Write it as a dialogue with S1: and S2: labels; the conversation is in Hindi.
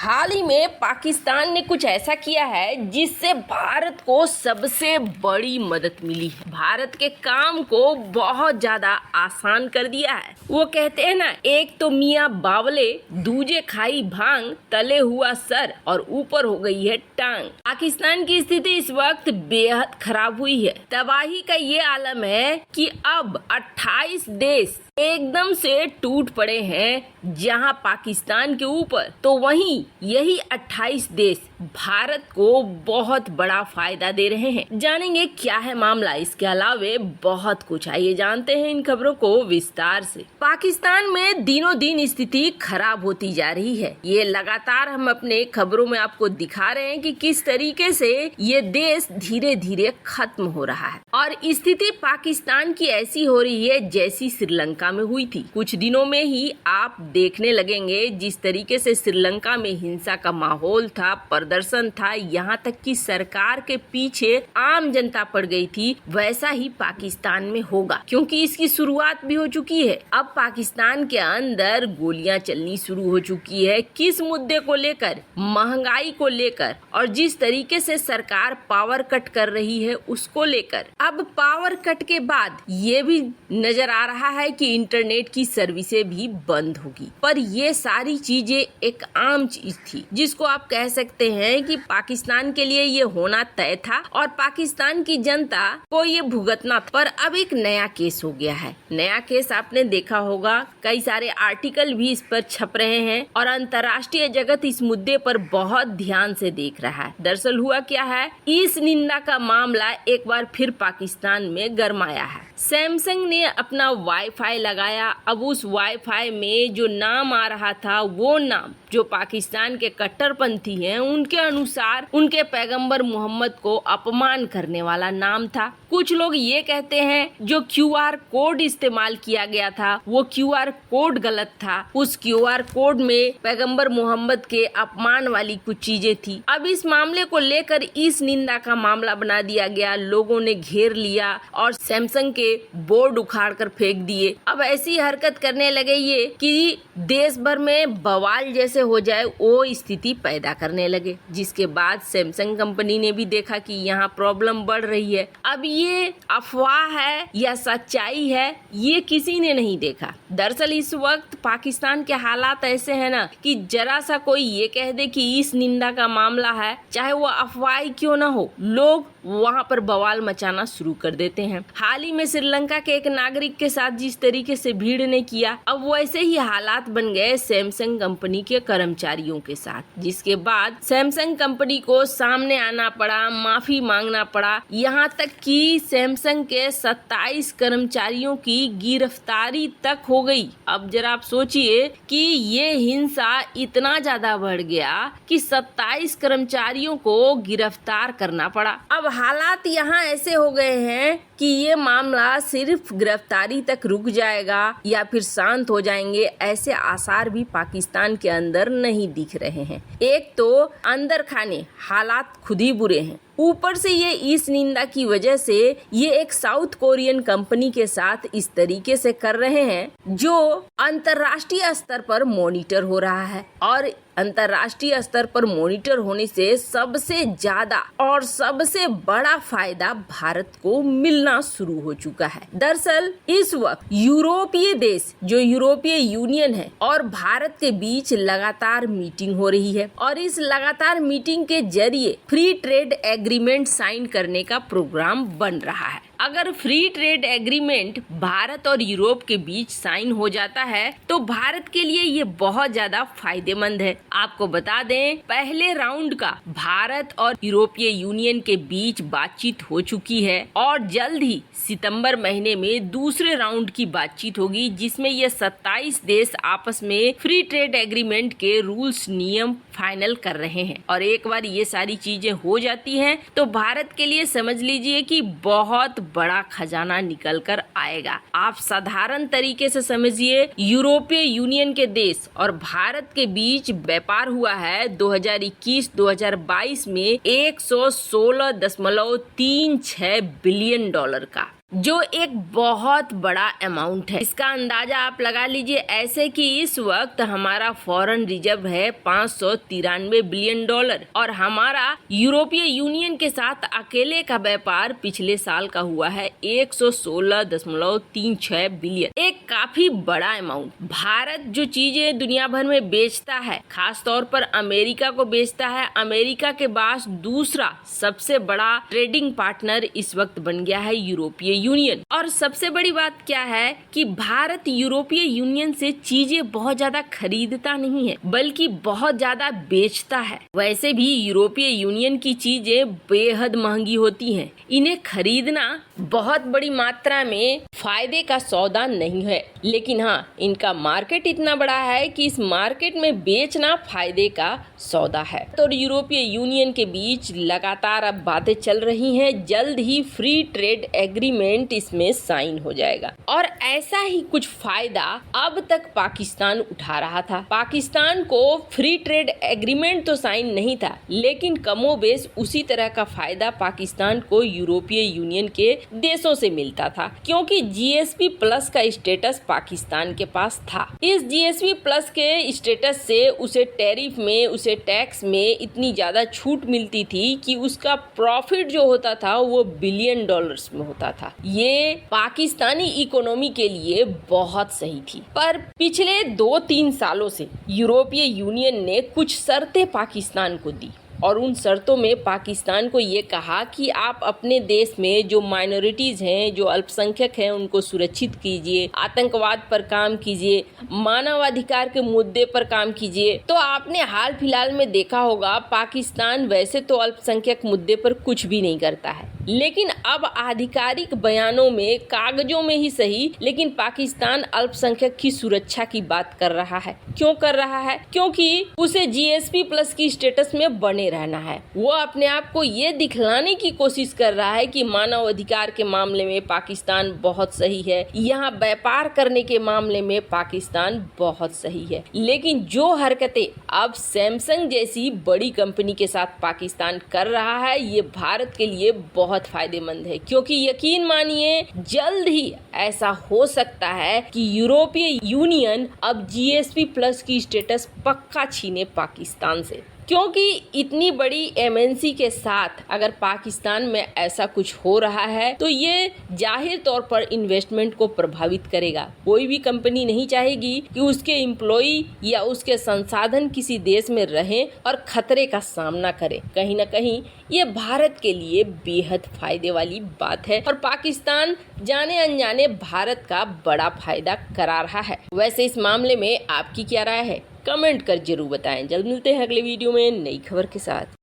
S1: हाल ही में पाकिस्तान ने कुछ ऐसा किया है जिससे भारत को सबसे बड़ी मदद मिली है। भारत के काम को बहुत ज्यादा आसान कर दिया है। वो कहते हैं ना, एक तो मियाँ बावले, दूजे खाई भांग, तले हुआ सर और ऊपर हो गई है टांग। पाकिस्तान की स्थिति इस वक्त बेहद खराब हुई है। तबाही का ये आलम है कि अब 28 देश एकदम से टूट पड़े हैं जहां पाकिस्तान के ऊपर, तो वहीं यही 28 देश भारत को बहुत बड़ा फायदा दे रहे हैं। जानेंगे क्या है मामला, इसके अलावे बहुत कुछ। आइए जानते हैं इन खबरों को विस्तार से। पाकिस्तान में दिनों दिन स्थिति खराब होती जा रही है। ये लगातार हम अपने खबरों में आपको दिखा रहे हैं कि किस तरीके से ये देश धीरे धीरे खत्म हो रहा है और स्थिति पाकिस्तान की ऐसी हो रही है जैसी श्रीलंका में हुई थी। कुछ दिनों में ही आप देखने लगेंगे जिस तरीके से श्रीलंका में हिंसा का माहौल था, प्रदर्शन था, यहाँ तक कि सरकार के पीछे आम जनता पड़ गई थी, वैसा ही पाकिस्तान में होगा क्योंकि इसकी शुरुआत भी हो चुकी है। अब पाकिस्तान के अंदर गोलियां चलनी शुरू हो चुकी है। किस मुद्दे को लेकर? महंगाई को लेकर और जिस तरीके से सरकार पावर कट कर रही है उसको लेकर। अब पावर कट के बाद ये भी नजर आ रहा है कि इंटरनेट की सर्विसेज भी बंद होगी, पर ये सारी चीजें एक आम चीज थी जिसको आप कह सकते हैं कि पाकिस्तान के लिए ये होना तय था और पाकिस्तान की जनता को ये भुगतना था। पर अब एक नया केस हो गया है। नया केस आपने देखा होगा, कई सारे आर्टिकल भी इस पर छप रहे हैं और अंतर्राष्ट्रीय जगत इस मुद्दे पर बहुत ध्यान से देख रहा है। दरअसल हुआ क्या है, इस निंदा का मामला एक बार फिर पाकिस्तान में गरमाया है। सैमसंग ने अपना वाईफाई लगाया। अब उस वाईफाई में जो नाम आ रहा था, वो नाम जो पाकिस्तान के कट्टरपंथी हैं उनके अनुसार उनके पैगंबर मोहम्मद को अपमान करने वाला नाम था। कुछ लोग ये कहते हैं जो क्यूआर कोड इस्तेमाल किया गया था वो क्यूआर कोड गलत था। उस क्यूआर कोड में पैगंबर मोहम्मद के अपमान वाली कुछ चीजें थी। अब इस मामले को लेकर इस निंदा का मामला बना दिया गया। लोगों ने घेर लिया और सैमसंग के बोर्ड उखाड़ कर फेंक दिए। अब ऐसी हरकत करने लगे ये कि देश भर में बवाल जैसे हो जाए वो स्थिति पैदा करने लगे, जिसके बाद सैमसंग कंपनी ने भी देखा कि यहाँ प्रॉब्लम बढ़ रही है। अब ये अफवाह है या सच्चाई है, ये किसी ने नहीं देखा। दरअसल इस वक्त पाकिस्तान के हालात ऐसे हैं ना कि जरा सा कोई ये कह दे कि इस निंदा का मामला है, चाहे वो अफवाह क्यों ना हो, लोग वहाँ पर बवाल मचाना शुरू कर देते हैं। हाल ही में श्रीलंका के एक नागरिक के साथ जिस तरीके से भीड़ ने किया, अब वैसे ही हालात बन गए सैमसंग कंपनी के कर्मचारियों के साथ, जिसके बाद सैमसंग कंपनी को सामने आना पड़ा, माफी मांगना पड़ा। यहाँ तक कि सैमसंग के 27 कर्मचारियों की गिरफ्तारी तक हो गई। अब जरा आप सोचिए कि ये हिंसा इतना ज्यादा बढ़ गया कि 27 कर्मचारियों को गिरफ्तार करना पड़ा। अब हालात यहाँ ऐसे हो गए हैं कि ये मामला सिर्फ गिरफ्तारी तक रुक जाएगा या फिर शांत हो जाएंगे, ऐसे आसार भी पाकिस्तान के अंदर नहीं दिख रहे हैं। एक तो अंदर खाने हालात खुद ही बुरे हैं, ऊपर से ये इस निंदा की वजह से ये एक साउथ कोरियन कंपनी के साथ इस तरीके से कर रहे हैं जो अंतर्राष्ट्रीय स्तर पर मॉनिटर हो रहा है। और अंतर्राष्ट्रीय स्तर पर मॉनिटर होने से सबसे ज्यादा और सबसे बड़ा फायदा भारत को मिलना शुरू हो चुका है। दरअसल इस वक्त यूरोपीय देश जो यूरोपीय यूनियन है और भारत के बीच लगातार मीटिंग हो रही है और इस लगातार मीटिंग के जरिए फ्री ट्रेड एग्रीमेंट साइन करने का प्रोग्राम बन रहा है। अगर फ्री ट्रेड एग्रीमेंट भारत और यूरोप के बीच साइन हो जाता है तो भारत के लिए ये बहुत ज्यादा फायदेमंद है। आपको बता दें, पहले राउंड का भारत और यूरोपीय यूनियन के बीच बातचीत हो चुकी है और जल्द ही सितंबर महीने में दूसरे राउंड की बातचीत होगी, जिसमें ये 27 देश आपस में फ्री ट्रेड एग्रीमेंट के रूल्स नियम फाइनल कर रहे हैं। और एक बार ये सारी चीजें हो जाती हैं तो भारत के लिए समझ लीजिए कि बहुत बड़ा खजाना निकल कर आएगा। आप साधारण तरीके से समझिए, यूरोपीय यूनियन के देश और भारत के बीच व्यापार हुआ है 2021-2022 में $116.36 बिलियन का। जो एक बहुत बड़ा अमाउंट है। इसका अंदाजा आप लगा लीजिए ऐसे कि इस वक्त हमारा फॉरेन रिजर्व है 593 बिलियन डॉलर और हमारा यूरोपीय यूनियन के साथ अकेले का व्यापार पिछले साल का हुआ है 116.36 बिलियन। एक काफी बड़ा अमाउंट। भारत जो चीजें दुनिया भर में बेचता है, खास तौर पर अमेरिका को बेचता है, अमेरिका के बाद दूसरा सबसे बड़ा ट्रेडिंग पार्टनर इस वक्त बन गया है यूरोपीय यूनियन। और सबसे बड़ी बात क्या है कि भारत यूरोपीय यूनियन से चीजें बहुत ज्यादा खरीदता नहीं है बल्कि बहुत ज्यादा बेचता है। वैसे भी यूरोपीय यूनियन की चीजें बेहद महंगी होती हैं, इन्हें खरीदना बहुत बड़ी मात्रा में फायदे का सौदा नहीं है, लेकिन हाँ इनका मार्केट इतना बड़ा है कि इस मार्केट में बेचना फायदे का सौदा है। तो यूरोपीय यूनियन के बीच लगातार अब बातें चल रही हैं, जल्द ही फ्री ट्रेड एग्रीमेंट इसमें साइन हो जाएगा और ऐसा ही कुछ फायदा अब तक पाकिस्तान उठा रहा था। पाकिस्तान को फ्री ट्रेड एग्रीमेंट तो साइन नहीं था, लेकिन कमोबेश उसी तरह का फायदा पाकिस्तान को यूरोपीय यूनियन के देशों से मिलता था, क्योंकि जीएसपी प्लस का स्टेटस पाकिस्तान के पास था। इस जीएसपी प्लस के स्टेटस से उसे टैरिफ में, उसे टैक्स में इतनी ज्यादा छूट मिलती थी कि उसका प्रॉफिट जो होता था वो बिलियन डॉलर्स में होता था। ये पाकिस्तानी इकोनॉमी के लिए बहुत सही थी। पर पिछले 2-3 सालों से यूरोपीय यूनियन ने कुछ शर्तें पाकिस्तान को दी और उन शर्तों में पाकिस्तान को ये कहा कि आप अपने देश में जो माइनॉरिटीज हैं, जो अल्पसंख्यक हैं, उनको सुरक्षित कीजिए, आतंकवाद पर काम कीजिए, मानवाधिकार के मुद्दे पर काम कीजिए। तो आपने हाल फिलहाल में देखा होगा पाकिस्तान वैसे तो अल्पसंख्यक मुद्दे पर कुछ भी नहीं करता है, लेकिन अब आधिकारिक बयानों में, कागजों में ही सही, लेकिन पाकिस्तान अल्पसंख्यक की सुरक्षा की बात कर रहा है। क्यों कर रहा है? क्योंकि उसे जीएसपी प्लस की स्टेटस में बने रहना है। वो अपने आप को ये दिखलाने की कोशिश कर रहा है कि मानव अधिकार के मामले में पाकिस्तान बहुत सही है, यहाँ व्यापार करने के मामले में पाकिस्तान बहुत सही है। लेकिन जो हरकतें अब सैमसंग जैसी बड़ी कंपनी के साथ पाकिस्तान कर रहा है, ये भारत के लिए बहुत फायदेमंद है, क्योंकि यकीन मानिए जल्द ही ऐसा हो सकता है कि यूरोपीय यूनियन अब जीएसपी प्लस की स्टेटस पक्का छीने पाकिस्तान से। क्योंकि इतनी बड़ी एमएनसी के साथ अगर पाकिस्तान में ऐसा कुछ हो रहा है तो ये जाहिर तौर पर इन्वेस्टमेंट को प्रभावित करेगा। कोई भी कंपनी नहीं चाहेगी कि उसके एम्प्लॉई या उसके संसाधन किसी देश में रहें और खतरे का सामना करें। कहीं ना कहीं ये भारत के लिए बेहद फायदे वाली बात है और पाकिस्तान जाने अनजाने भारत का बड़ा फायदा करा रहा है। वैसे इस मामले में आपकी क्या राय है? कमेंट कर जरूर बताएं। जल्द मिलते हैं अगले वीडियो में नई खबर के साथ।